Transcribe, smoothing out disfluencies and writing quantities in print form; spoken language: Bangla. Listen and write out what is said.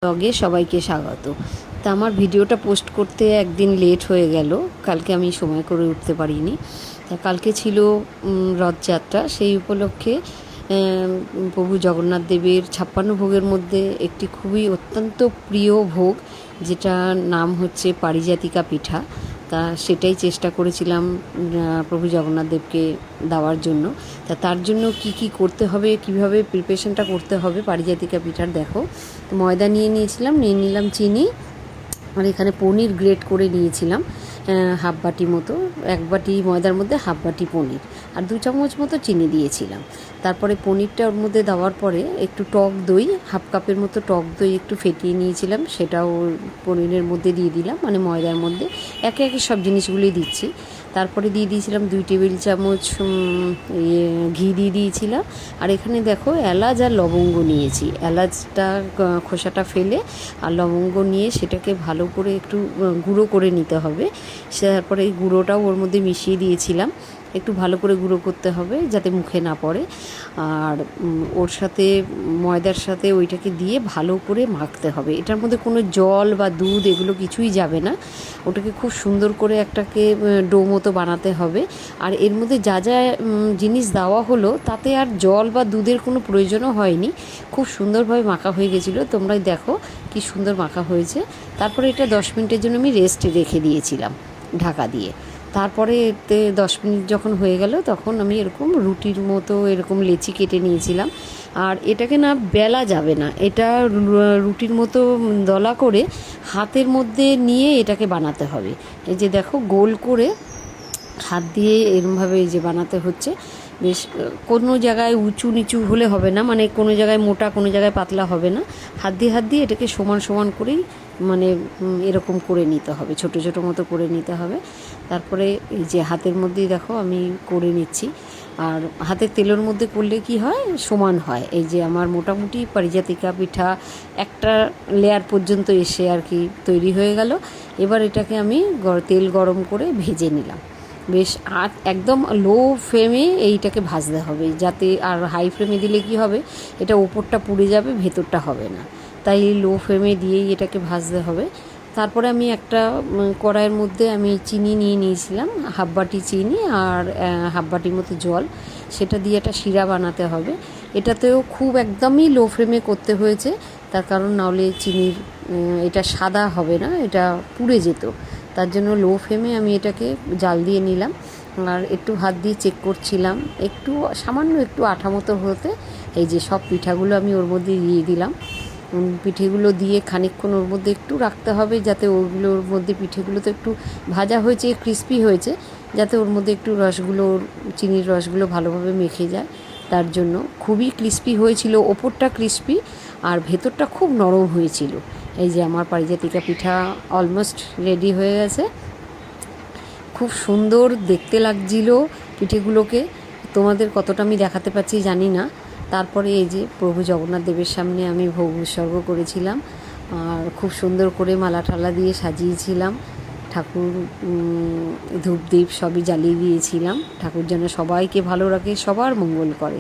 ব্লগে সবাইকে স্বাগত। তা আমার ভিডিওটা পোস্ট করতে একদিন লেট হয়ে গেল, কালকে আমি সময় করে উঠতে পারিনি। তা কালকে ছিল রথযাত্রা, সেই উপলক্ষে প্রভু জগন্নাথ দেবের 56 ভোগের মধ্যে একটি খুবই অত্যন্ত প্রিয় ভোগ, যেটার নাম হচ্ছে পারিজাতিকা পিঠা। তা সেটাই চেষ্টা করেছিলাম প্রভু জগন্নাথ দেবকে দেওয়ার জন্য। তা তার জন্য কি কি করতে হবে, কিভাবে প্রিপারেশনটা করতে হবে পারিজাতিকা পিঠার, দেখো। ময়দা নিয়ে নিলাম চিনি, আর এখানে পনির গ্রেট করে নিয়েছিলাম হাফ বাটি মতো। এক বাটি ময়দার মধ্যে হাফ বাটি পনির, আর 2 চামচ মতো চিনি দিয়েছিলাম। তারপরে পনিরটা ওর মধ্যে দেওয়ার পরে একটু টক দই, হাফ কাপের মতো টক দই একটু ফেটিয়ে নিয়েছিলাম, সেটাও পনিরের মধ্যে দিয়ে দিলাম, মানে ময়দার মধ্যে একে একে সব জিনিসগুলোই দিচ্ছি। তারপরে দিয়ে দিয়েছিলাম 2 টেবিল চামচ ঘি দিয়ে দিয়েছিলাম। আর এখানে দেখো এলাচ আর লবঙ্গ নিয়েছি, এলাচটা খোসাটা ফেলে আর লবঙ্গ নিয়ে সেটাকে ভালো করে একটু গুঁড়ো করে নিতে হবে। তারপরে এই গুঁড়োটাও ওর মধ্যে মিশিয়ে দিয়েছিলাম, একটু ভালো করে গুঁড়ো করতে হবে যাতে মুখে না পড়ে। আর ওর সাথে ময়দার সাথে ওইটাকে দিয়ে ভালো করে মাখতে হবে। এটার মধ্যে কোনো জল বা দুধ এগুলো কিছুই যাবে না, ওটাকে খুব সুন্দর করে একটাকে ডো মতো বানাতে হবে। আর এর মধ্যে যা যা জিনিস দেওয়া হলো তাতে আর জল বা দুধের কোনো প্রয়োজনও হয়নি, খুব সুন্দরভাবে মাখা হয়ে গেছিলো। তোমরাই দেখো কি সুন্দর মাখা হয়েছে। তারপরে এটা 10 মিনিটের জন্য আমি রেস্টে রেখে দিয়েছিলাম ঢাকা দিয়ে। তারপরে এতে 10 মিনিট যখন হয়ে গেল তখন আমি এরকম রুটির মতো এরকম লেচি কেটে নিয়েছিলাম। আর এটাকে না বেলা যাবে না, এটা রুটির মতো দলা করে হাতের মধ্যে নিয়ে এটাকে বানাতে হবে। এই যে দেখো গোল করে হাত দিয়ে এরমভাবে এই যে বানাতে হচ্ছে। বেশ কোনো জায়গায় উঁচু নিচু হলে হবে না, মানে কোনো জায়গায় মোটা কোনো জায়গায় পাতলা হবে না। হাত দিয়ে এটাকে সমান সমান করেই মানে এরকম করে নিতে হবে, ছোট ছোট মতো করে নিতে হবে। তারপরে এই যে হাতের মধ্যেই দেখো আমি করে নিচ্ছি। আর হাতের তেলের মধ্যে করলে কি হয়, সমান হয়। এই যে আমার মোটামুটি পারিজাতিকা পিঠা একটা লেয়ার পর্যন্ত এসে আর কি তৈরি হয়ে গেল। এবার এটাকে আমি তেল গরম করে ভেজে নিলাম বেশ। আর একদম লো ফ্লেমে এইটাকে ভাজতে হবে, যাতে, আর হাই ফ্লেমে দিলে কি হবে, এটা ওপরটা পুড়ে যাবে, ভেতরটা হবে না। তাই লো ফ্লেমে দিয়েই এটাকে ভাজতে হবে। তারপরে আমি একটা কড়াইয়ের মধ্যে আমি চিনি নিয়ে নিয়েছিলাম, হাফ বাটি চিনি আর হাফ বাটির মতো জল, সেটা দিয়ে একটা শিরা বানাতে হবে। এটাতেও খুব একদমই লো ফ্লেমে করতে হয়েছে, তার কারণ নাহলে চিনির এটা সাদা হবে না, এটা পুড়ে যেত। তার জন্য লো ফ্লেমে আমি এটাকে জাল দিয়ে নিলাম। আর একটু হাত দিয়ে চেক করছিলাম, একটু সামান্য একটু আঠা মতো হতে এই যে সব পিঠাগুলো আমি ওর মধ্যে দিয়ে দিলাম। পিঠেগুলো দিয়ে খানিকক্ষণ ওর মধ্যে একটু রাখতে হবে, যাতে ওগুলোর মধ্যে পিঠেগুলো তো একটু ভাজা হয়েছে, ক্রিস্পি হয়েছে, যাতে ওর মধ্যে একটু রসগুলো, চিনির রসগুলো ভালোভাবে মেখে যায়। তার জন্য খুবই ক্রিস্পি হয়েছিল, ওপরটা ক্রিস্পি আর ভেতরটা খুব নরম হয়েছিল। এই যে আমার পারিজাতিকা পিঠা অলমোস্ট রেডি হয়ে গেছে, খুব সুন্দর দেখতে লাগছিল পিঠেগুলোকে। তোমাদের কতটা আমি দেখাতে পারছি জানি না। তারপরে এই যে প্রভু জগন্নাথ দেবের সামনে আমি ভোগ উৎসর্গ করেছিলাম, আর খুব সুন্দর করে মালা ঠালা দিয়ে সাজিয়েছিলাম ঠাকুর, ধূপ দ্বীপ সবই জ্বালিয়ে দিয়েছিলাম। ঠাকুর যেন সবাইকে ভালো রাখে, সবার মঙ্গল করে।